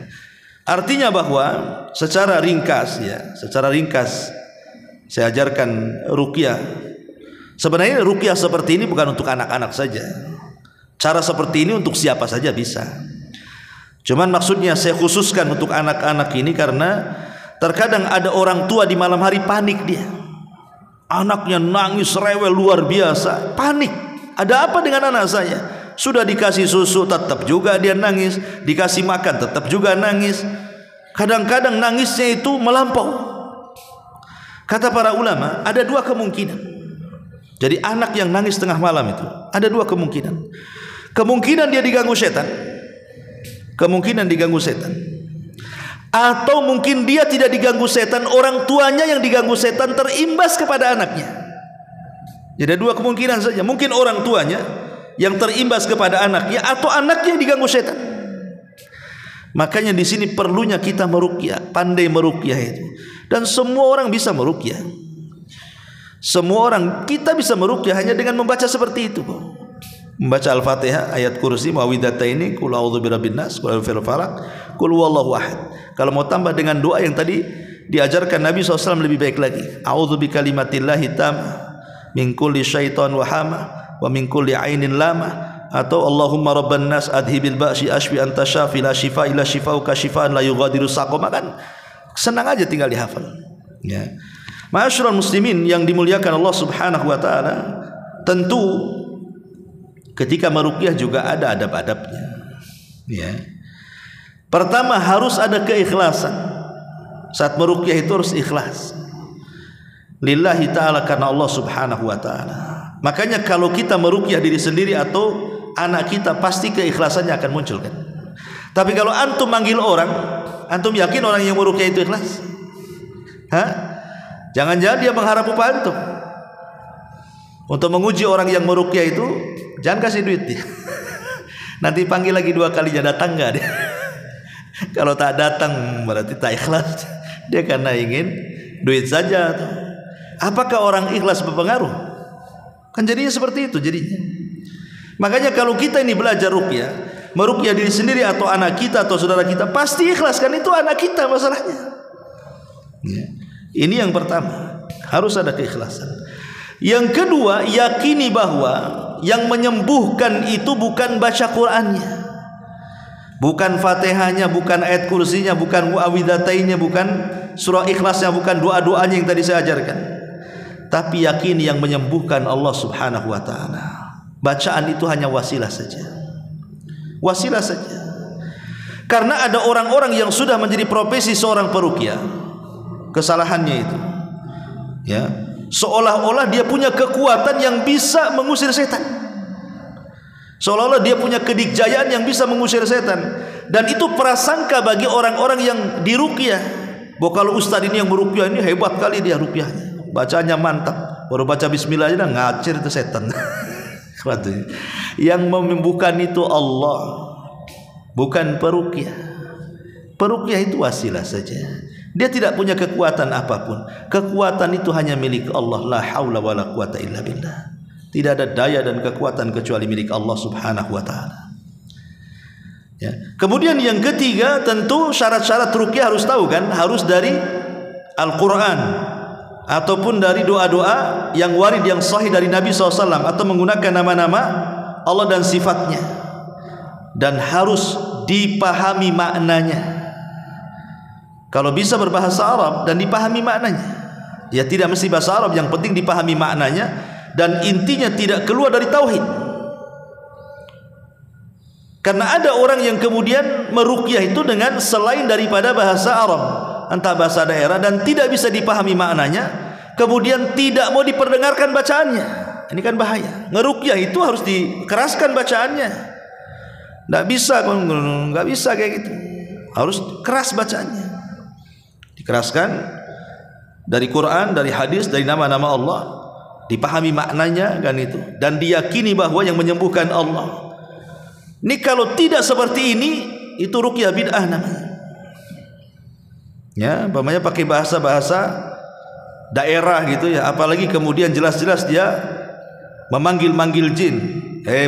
Artinya bahwa secara ringkas, ya, secara ringkas saya ajarkan ruqyah. Sebenarnya ruqyah seperti ini bukan untuk anak-anak saja. Cara seperti ini untuk siapa saja bisa. Cuman maksudnya saya khususkan untuk anak-anak ini karena terkadang ada orang tua di malam hari panik dia. Anaknya nangis rewel luar biasa, panik. Ada apa dengan anak saya? Sudah dikasih susu tetap juga dia nangis, dikasih makan tetap juga nangis. Kadang-kadang nangisnya itu melampau. Kata para ulama, ada dua kemungkinan. Jadi anak yang nangis tengah malam itu ada dua kemungkinan. Kemungkinan dia diganggu setan. Kemungkinan diganggu setan. Atau mungkin dia tidak diganggu setan, orang tuanya yang diganggu setan terimbas kepada anaknya. Jadi dua kemungkinan saja. Mungkin orang tuanya yang terimbas kepada anaknya, atau anaknya yang diganggu setan. Makanya di sini perlunya kita meruqyah, pandai meruqyah itu. Dan semua orang bisa meruqyah. Semua orang kita bisa meruqyah hanya dengan membaca seperti itu. Membaca Al-Fatihah, ayat kursi, muawwidhataini, qul a'udzu birabbin nas, qul a'udzu falaq, qul huwallahu ahad. Kalau mau tambah dengan doa yang tadi diajarkan Nabi SAW lebih baik lagi. A'udzu bikalimatillahi tammah min kulli syaitan wa hama wa min kulli ainin lama. Atau Allahumma rabban nas adhibil ba'si ashfi anta syafi la shifa illa shifauka shifaan la yughadiru saqama. Kan senang aja tinggal dihafal, ya. Ma'asyiral muslimin yang dimuliakan Allah Subhanahu wa taala, tentu ketika meruqyah juga ada adab-adabnya, ya. Pertama harus ada keikhlasan. Saat meruqyah itu harus ikhlas lillahi ta'ala, karena Allah Subhanahu wa ta'ala. Makanya kalau kita meruqyah diri sendiri atau anak kita, pasti keikhlasannya akan muncul, kan. Tapi kalau antum manggil orang, antum yakin orang yang meruqyah itu ikhlas? Hah? Jangan-jangan dia mengharap upah antum. Untuk menguji orang yang meruqyah itu, jangan kasih duit dia. Nanti panggil lagi 2 kalinya, datang nggak dia? Kalau tak datang berarti tak ikhlas. Dia karena ingin duit saja. Apakah orang ikhlas berpengaruh? Kan jadinya seperti itu jadinya. Makanya kalau kita ini belajar ruqyah, meruqyah diri sendiri atau anak kita atau saudara kita, pasti ikhlas, kan itu anak kita masalahnya. Ya. Ini yang pertama, harus ada keikhlasan. Yang kedua, yakini bahwa yang menyembuhkan itu bukan baca Qur'annya, bukan Fatihahnya, bukan ayat kursinya, bukan muawwidhatainya, bukan surah Ikhlasnya, bukan doa-doanya yang tadi saya ajarkan. Tapi yakini yang menyembuhkan Allah Subhanahu wa taala. Bacaan itu hanya wasilah saja. Wasilah saja. Karena ada orang-orang yang sudah menjadi profesi seorang peruqyah. Kesalahannya itu, ya, seolah-olah dia punya kekuatan yang bisa mengusir setan. Seolah-olah dia punya kedikjayaan yang bisa mengusir setan. Dan itu prasangka bagi orang-orang yang diruqyah. Bahwa kalau ustaz ini yang meruqyah ini hebat kali dia ruqyahnya. Bacanya mantap. Baru baca bismillah aja dah ngacir itu setan. Yang menyembuhkan itu Allah, bukan peruqyah. Peruqyah itu wasilah saja. Dia tidak punya kekuatan apapun. Kekuatan itu hanya milik Allah. La haula wala quwata illa billah. Tidak ada daya dan kekuatan kecuali milik Allah Subhanahu wa taala. Ya. Kemudian yang ketiga, tentu syarat-syarat ruqyah harus tahu kan, harus dari Al-Qur'an ataupun dari doa-doa yang warid yang sahih dari Nabi SAW, atau menggunakan nama-nama Allah dan sifatnya, dan harus dipahami maknanya. Kalau bisa berbahasa Arab dan dipahami maknanya, ya tidak mesti bahasa Arab, yang penting dipahami maknanya dan intinya tidak keluar dari tauhid. Karena ada orang yang kemudian meruqyah itu dengan selain daripada bahasa Arab, entah bahasa daerah, dan tidak bisa dipahami maknanya, kemudian tidak mau diperdengarkan bacaannya. Ini kan bahaya. Ngeruqyah itu harus dikeraskan bacaannya. Nggak bisa kayak gitu. Harus keras bacaannya. Dikeraskan dari Quran, dari hadis, dari nama-nama Allah, dipahami maknanya kan itu, dan diyakini bahwa yang menyembuhkan Allah. Ini kalau tidak seperti ini, itu ruqyah bid'ah namanya. Ya, umpamanya pakai bahasa-bahasa daerah gitu ya, apalagi kemudian jelas-jelas dia memanggil-manggil jin.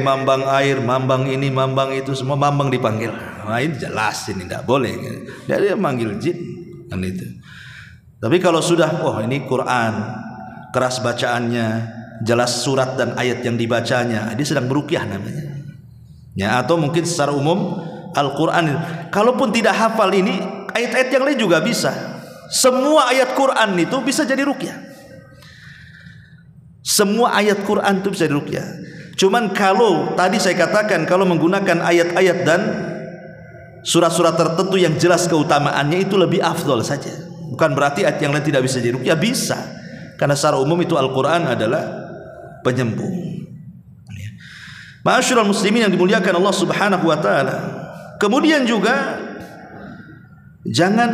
Mambang air, mambang ini, mambang itu, semua mambang dipanggil. Nah, ini jelas ini tidak boleh. Dia manggil jin kan itu. Tapi kalau sudah, oh ini Quran, keras bacaannya, jelas surat dan ayat yang dibacanya, dia sedang meruqyah namanya. Ya, atau mungkin secara umum Al-Quran. Kalaupun tidak hafal ini, ayat-ayat yang lain juga bisa. Semua ayat Quran itu bisa jadi ruqyah. Semua ayat Quran itu bisa jadi ruqyah. Cuman kalau tadi saya katakan, kalau menggunakan ayat-ayat dan surat-surat tertentu yang jelas keutamaannya, itu lebih afdol saja. Bukan berarti ayat yang lain tidak bisa jadi ruqyah, bisa. Karena secara umum itu Al-Quran adalah penyembuh. Ma'asyiral muslimin yang dimuliakan Allah Subhanahu wa taala. Kemudian juga jangan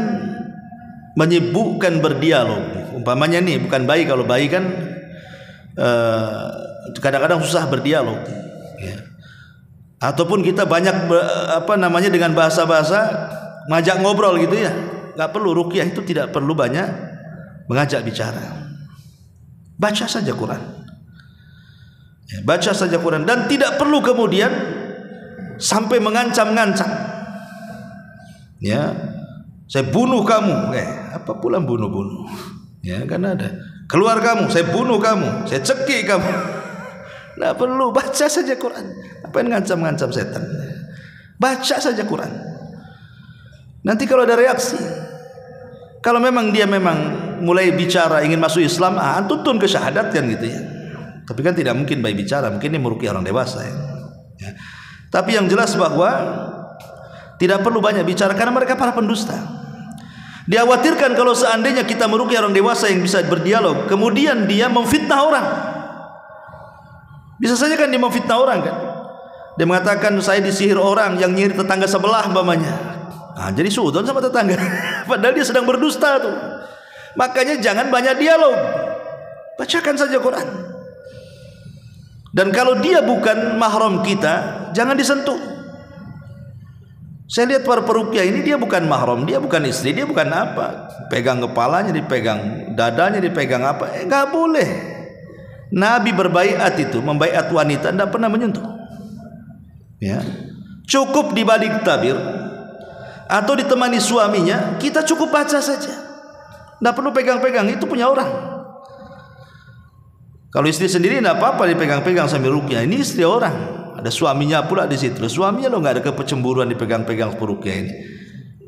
menyibukkan berdialog. Umpamanya nih, bukan bayi, kalau bayi kan kadang-kadang susah berdialog, ya. Ataupun kita banyak dengan bahasa-bahasa ngajak ngobrol gitu ya. Enggak perlu. Ruqyah itu tidak perlu banyak mengajak bicara. Baca saja Quran. Ya, baca saja Quran, dan tidak perlu kemudian sampai mengancam-ngancam. Ya, saya bunuh kamu. Apa pula bunuh-bunuh? Ya, karena ada keluar kamu, saya bunuh kamu, saya cekik kamu. Tidak perlu, baca saja Quran. Apa yang ngancam-ngancam setan? Baca saja Quran. Nanti kalau ada reaksi, kalau memang dia mulai bicara ingin masuk Islam, tuntun ke syahadat kan gitu ya. Tapi kan tidak mungkin bayi bicara, mungkin ini meruqyah orang dewasa ya. Ya. Tapi yang jelas bahwa tidak perlu banyak bicara karena mereka para pendusta. Dikhawatirkan kalau seandainya kita meruqyah orang dewasa yang bisa berdialog, kemudian dia memfitnah orang. Bisa saja kan dia memfitnah orang kan. Dia mengatakan saya disihir orang yang nyihir tetangga sebelah umpamanya. Jadi suudon sama tetangga. Padahal dia sedang berdusta tuh. Makanya jangan banyak dialog. Bacakan saja Quran. Dan kalau dia bukan mahram kita, jangan disentuh. Saya lihat para peruqyah ini, dia bukan mahram, dia bukan istri, dia bukan apa. Pegang kepalanya, dipegang dadanya, dipegang apa? Nggak boleh. Nabi berbaiat itu, membaiat wanita, tidak pernah menyentuh. Ya, cukup di balik tabir atau ditemani suaminya, kita cukup baca saja. Tidak perlu pegang-pegang, itu punya orang. Kalau istri sendiri tidak apa-apa dipegang-pegang sambil ruqyah. Ini istri orang, ada suaminya pula di situ. Suaminya lo nggak ada kepecemburuan dipegang-pegang peruqyah ini.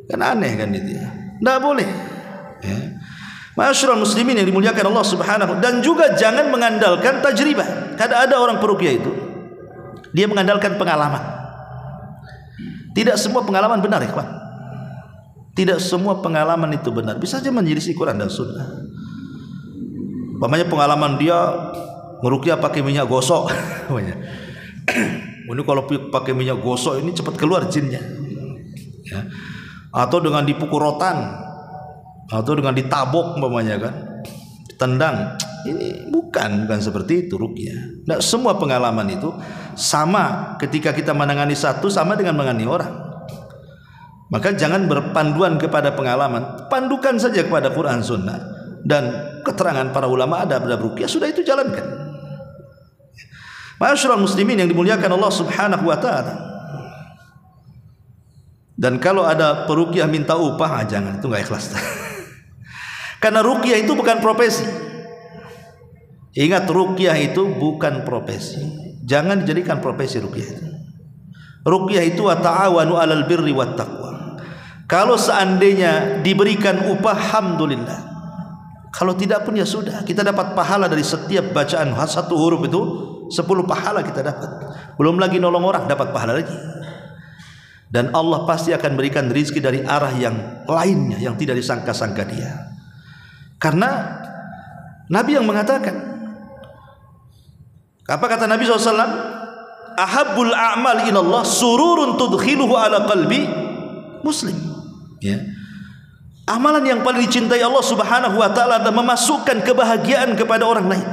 Kan aneh kan itu ya. Tidak boleh. Ya. Ma'asyiral muslimin yang dimuliakan Allah Subhanahu. Dan juga jangan mengandalkan tajribah. Kadang ada orang peruqyah itu, dia mengandalkan pengalaman. Tidak semua pengalaman benar, ikhwan. Tidak semua pengalaman itu benar. Bisa saja menyelisih Quran dan Sunnah. Umpamanya pengalaman dia ngeruqyah pakai minyak gosok. Ini kalau pakai minyak gosok ini cepat keluar jinnya. Ya. Atau dengan dipukul rotan, atau dengan ditabok umpamanya kan, ditendang. Ini bukan seperti itu ruqyah. Nah, semua pengalaman itu sama ketika kita menangani satu, sama dengan menangani orang. Maka jangan berpanduan kepada pengalaman, pandukan saja kepada Quran Sunnah dan keterangan para ulama adab ruqyah, sudah itu jalankan. Ma'asyiral muslimin yang dimuliakan Allah Subhanahu wa taala. Dan kalau ada peruqyah minta upah, jangan, itu enggak ikhlas. Karena ruqyah itu bukan profesi. Ingat, ruqyah itu bukan profesi. Jangan dijadikan profesi ruqyah itu. Ruqyah itu wa ta'awanu 'alal birri wat taqwa. Kalau seandainya diberikan upah, alhamdulillah. Kalau tidak pun ya sudah, kita dapat pahala dari setiap bacaan satu huruf itu 10 pahala kita dapat. Belum lagi nolong orang, dapat pahala lagi. Dan Allah pasti akan berikan rezeki dari arah yang lainnya yang tidak disangka-sangka dia. Karena Nabi yang mengatakan, apa kata Nabi SAW? Ahabbul a'mal ilallah sururun tudkhiluhu ala qalbi muslim. Ya. Amalan yang paling dicintai Allah Subhanahu wa taala adalah memasukkan kebahagiaan kepada orang lain.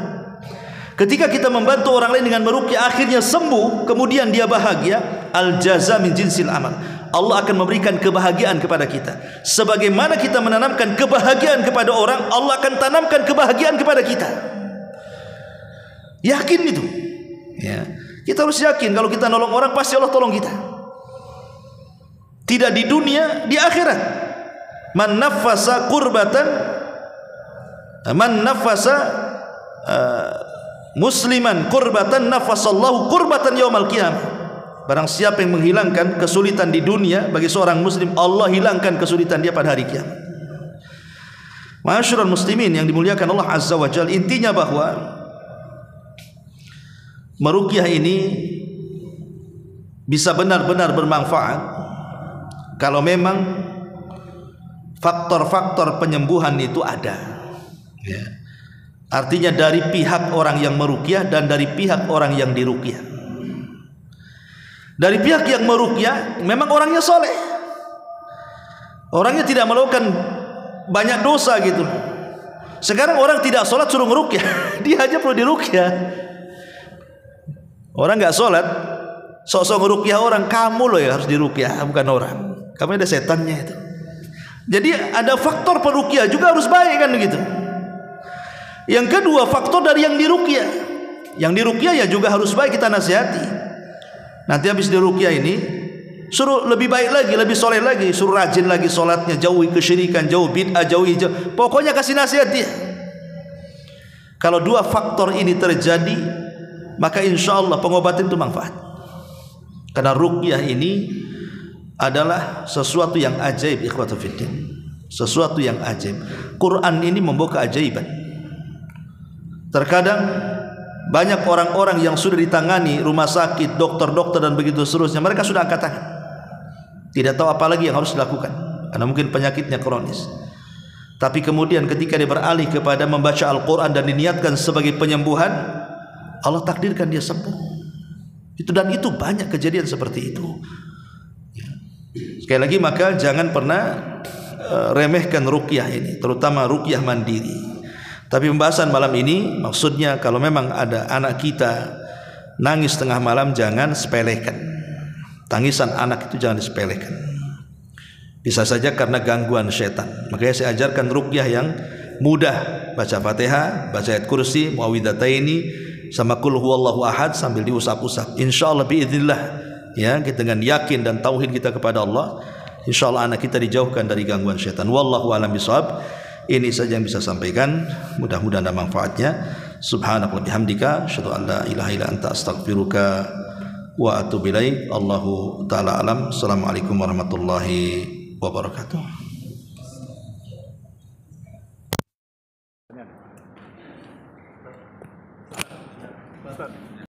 Ketika kita membantu orang lain dengan meruqyah, akhirnya sembuh, kemudian dia bahagia, al jaza min jinsil amal. Allah akan memberikan kebahagiaan kepada kita. Sebagaimana kita menanamkan kebahagiaan kepada orang, Allah akan tanamkan kebahagiaan kepada kita. Yakin itu. Ya. Kita harus yakin kalau kita nolong orang, pasti Allah tolong kita. Tidak di dunia, di akhirat. Man nafasa kurbatan, man nafasa musliman kurbatan, nafasallahu kurbatan yaumal qiyamah. Barang siapa yang menghilangkan kesulitan di dunia bagi seorang muslim, Allah hilangkan kesulitan dia pada hari kiamat. Ma'asyiral muslimin yang dimuliakan Allah Azza wa Jalla, intinya bahwa meruqyah ini bisa benar-benar bermanfaat kalau memang faktor-faktor penyembuhan itu ada. Ya. Artinya dari pihak orang yang meruqyah dan dari pihak orang yang diruqyah. Dari pihak yang meruqyah memang orangnya soleh, orangnya tidak melakukan banyak dosa gitu. Sekarang orang tidak sholat suruh meruqyah, dia aja perlu diruqyah. Orang nggak sholat, sok-sok ngeruqyah orang, kamu loh ya harus diruqyah, bukan orang. Kamu ada setannya itu. Jadi ada faktor peruqyah juga harus baik kan begitu. Yang kedua, faktor dari yang diruqyah. Yang diruqyah ya juga harus baik, kita nasihati. Nanti habis diruqyah ini suruh lebih baik lagi, lebih soleh lagi, suruh rajin lagi sholatnya, jauhi kesyirikan, jauh bid'ah, pokoknya kasih nasihat dia. Kalau dua faktor ini terjadi, maka insya Allah pengobatan itu manfaat. Karena ruqyah ini adalah sesuatu yang ajaib, ikhwatu fiddin. Sesuatu yang ajaib. Quran ini membawa keajaiban. Terkadang banyak orang-orang yang sudah ditangani rumah sakit, dokter-dokter dan begitu seterusnya, mereka sudah angkat tangan, tidak tahu apa lagi yang harus dilakukan karena mungkin penyakitnya kronis. Tapi kemudian ketika dia beralih kepada membaca Al-Quran dan diniatkan sebagai penyembuhan, Allah takdirkan dia sembuh. Itu, dan itu banyak kejadian seperti itu. Sekali lagi, maka jangan pernah remehkan ruqyah ini, terutama ruqyah mandiri. Tapi pembahasan malam ini maksudnya kalau memang ada anak kita nangis tengah malam jangan sepelekan. Tangisan anak itu jangan disepelekan. Bisa saja karena gangguan setan. Makanya saya ajarkan ruqyah yang mudah, baca Fatihah, baca ayat kursi, muawwidhataini sama qul huwallahu ahad sambil diusap-usap. Insyaallah biidznillah ya, kita dengan yakin dan tauhid kita kepada Allah, insyaallah anak kita dijauhkan dari gangguan setan. Wallahu a'lam bishawab. Ini saja yang bisa sampaikan, mudah-mudahan ada manfaatnya. Subhanallah bihamdika asyhadu an la ilaha illa anta astaghfiruka wa atubu ilaik. Allahu taala alam. Assalamualaikum warahmatullahi wabarakatuh.